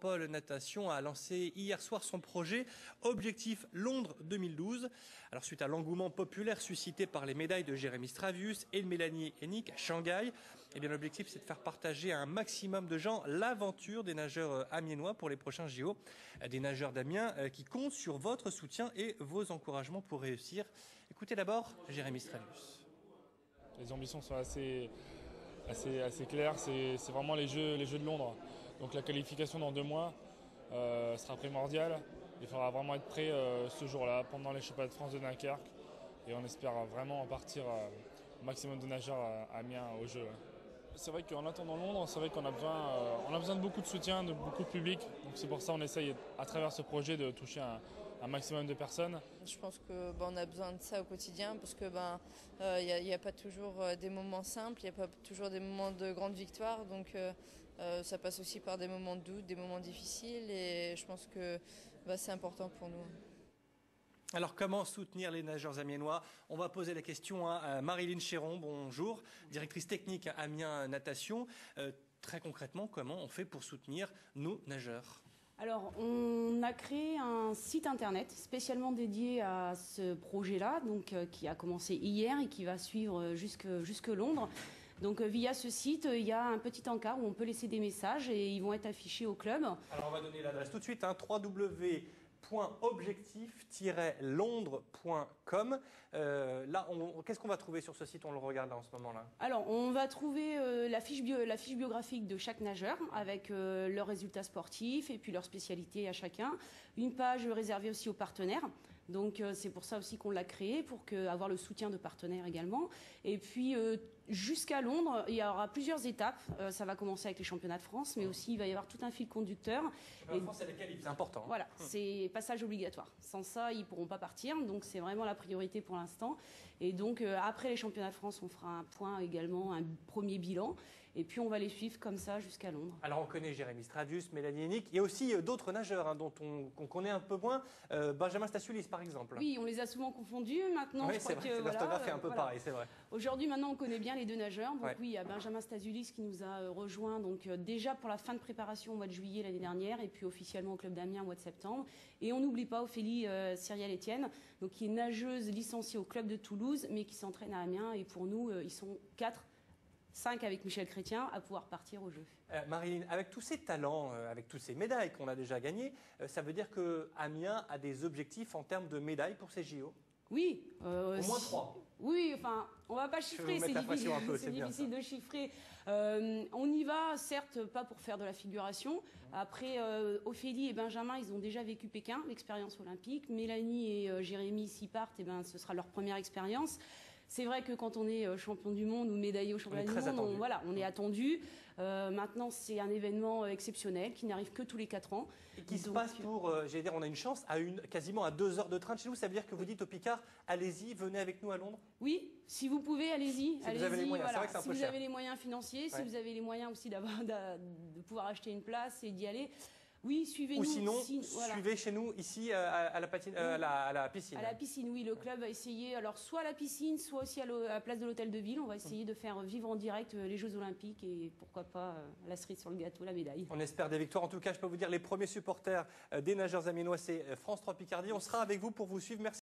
Métropole Natation a lancé hier soir son projet Objectif Londres 2012. Alors suite à l'engouement populaire suscité par les médailles de Jérémy Stravius et de Mélanie Hennick à Shanghai, eh bien l'objectif c'est de faire partager à un maximum de gens l'aventure des nageurs amiénois pour les prochains JO. Des nageurs d'Amiens qui comptent sur votre soutien et vos encouragements pour réussir. Écoutez d'abord Jérémy Stravius. Les ambitions sont assez claires, c'est vraiment les Jeux de Londres. Donc la qualification dans 2 mois sera primordiale. Il faudra vraiment être prêt ce jour-là, pendant les championnats de France de Dunkerque. Et on espère vraiment partir au maximum de nageurs à Amiens aux Jeux. C'est vrai qu'en attendant Londres, c'est vrai qu'on a besoin de beaucoup de soutien, de beaucoup de public. Donc c'est pour ça qu'on essaye à travers ce projet de toucher un maximum de personnes. Je pense que on a besoin de ça au quotidien parce que y a pas toujours des moments simples, il n'y a pas toujours des moments de grande victoire. Donc ça passe aussi par des moments de doute, des moments difficiles et je pense que c'est important pour nous. Alors, comment soutenir les nageurs amiénois? On va poser la question à Marilyn Chéron, bonjour, directrice technique à Amiens Natation. Très concrètement, comment on fait pour soutenir nos nageurs? Alors, on a créé un site internet spécialement dédié à ce projet-là, donc qui a commencé hier et qui va suivre jusque Londres. Donc via ce site, il y a un petit encart où on peut laisser des messages et ils vont être affichés au club. Alors, on va donner l'adresse tout de suite, www.objectif-londres.com. Là, qu'est-ce qu'on va trouver sur ce site? On le regarde là en ce moment-là. Alors, on va trouver la fiche biographique de chaque nageur avec leurs résultats sportifs et puis leurs spécialités à chacun. Une page réservée aussi aux partenaires. Donc, c'est pour ça aussi qu'on l'a créé, pour avoir le soutien de partenaires également. Et puis, jusqu'à Londres, il y aura plusieurs étapes. Ça va commencer avec les championnats de France, mais aussi il va y avoir tout un fil conducteur. La France, c'est les qualifs, c'est important. Voilà, c'est passage obligatoire. Sans ça, ils ne pourront pas partir. Donc, c'est vraiment la priorité pour l'instant. Et donc, après les championnats de France, on fera un point également, un premier bilan. Et puis, on va les suivre comme ça jusqu'à Londres. Alors, on connaît Jérémy Stravius, Mélanie Hennick. Il y a aussi d'autres nageurs dont qu'on connaît un peu moins. Benjamin Stasiulis, par exemple. Oui, on les a souvent confondus. Maintenant, oui, je crois que l'orthographe est un peu pareil, c'est vrai. Aujourd'hui, maintenant, on connaît bien les 2 nageurs. Donc oui, il y a Benjamin Stasiulis qui nous a rejoint donc déjà pour la fin de préparation au mois de juillet l'année dernière et puis officiellement au club d'Amiens au mois de septembre. Et on n'oublie pas Ophélie Cyriel-Etienne, donc qui est nageuse licenciée au club de Toulouse, mais qui s'entraîne à Amiens. Et pour nous, ils sont 5 avec Michel Chrétien à pouvoir partir au jeu. Marilyn, avec tous ces talents, avec toutes ces médailles qu'on a déjà gagnées, ça veut dire que Amiens a des objectifs en termes de médailles pour ces JO? Oui. Au moins 3. Oui, enfin, on ne va pas chiffrer, c'est difficile de chiffrer. On y va, certes, pas pour faire de la figuration. Après, Ophélie et Benjamin, ils ont déjà vécu Pékin, l'expérience olympique. Mélanie et Jérémy s'y partent, et ce sera leur première expérience. C'est vrai que quand on est champion du monde ou médaillé au championnat du monde, on est attendu. Maintenant, c'est un événement exceptionnel qui n'arrive que tous les 4 ans. Et qui se passe pour, j'allais dire, on a une chance, quasiment à 2 heures de train de chez nous. Ça veut dire que vous dites au Picard, allez-y, venez avec nous à Londres? Oui, si vous pouvez, allez-y. Si vous avez les moyens, c'est vrai que c'est un peu cher. Si vous avez les moyens financiers, si vous avez les moyens aussi de pouvoir acheter une place et d'y aller. Oui, suivez-nous. Ou sinon, suivez chez nous, ici, à la piscine. À la piscine, oui. Le club va essayer, alors soit à la piscine, soit aussi à la place de l'hôtel de ville. On va essayer de faire vivre en direct les Jeux Olympiques et pourquoi pas la cerise sur le gâteau, la médaille. On espère des victoires. En tout cas, je peux vous dire, les premiers supporters des nageurs amiénois, c'est France 3 Picardie. On sera avec vous pour vous suivre. Merci.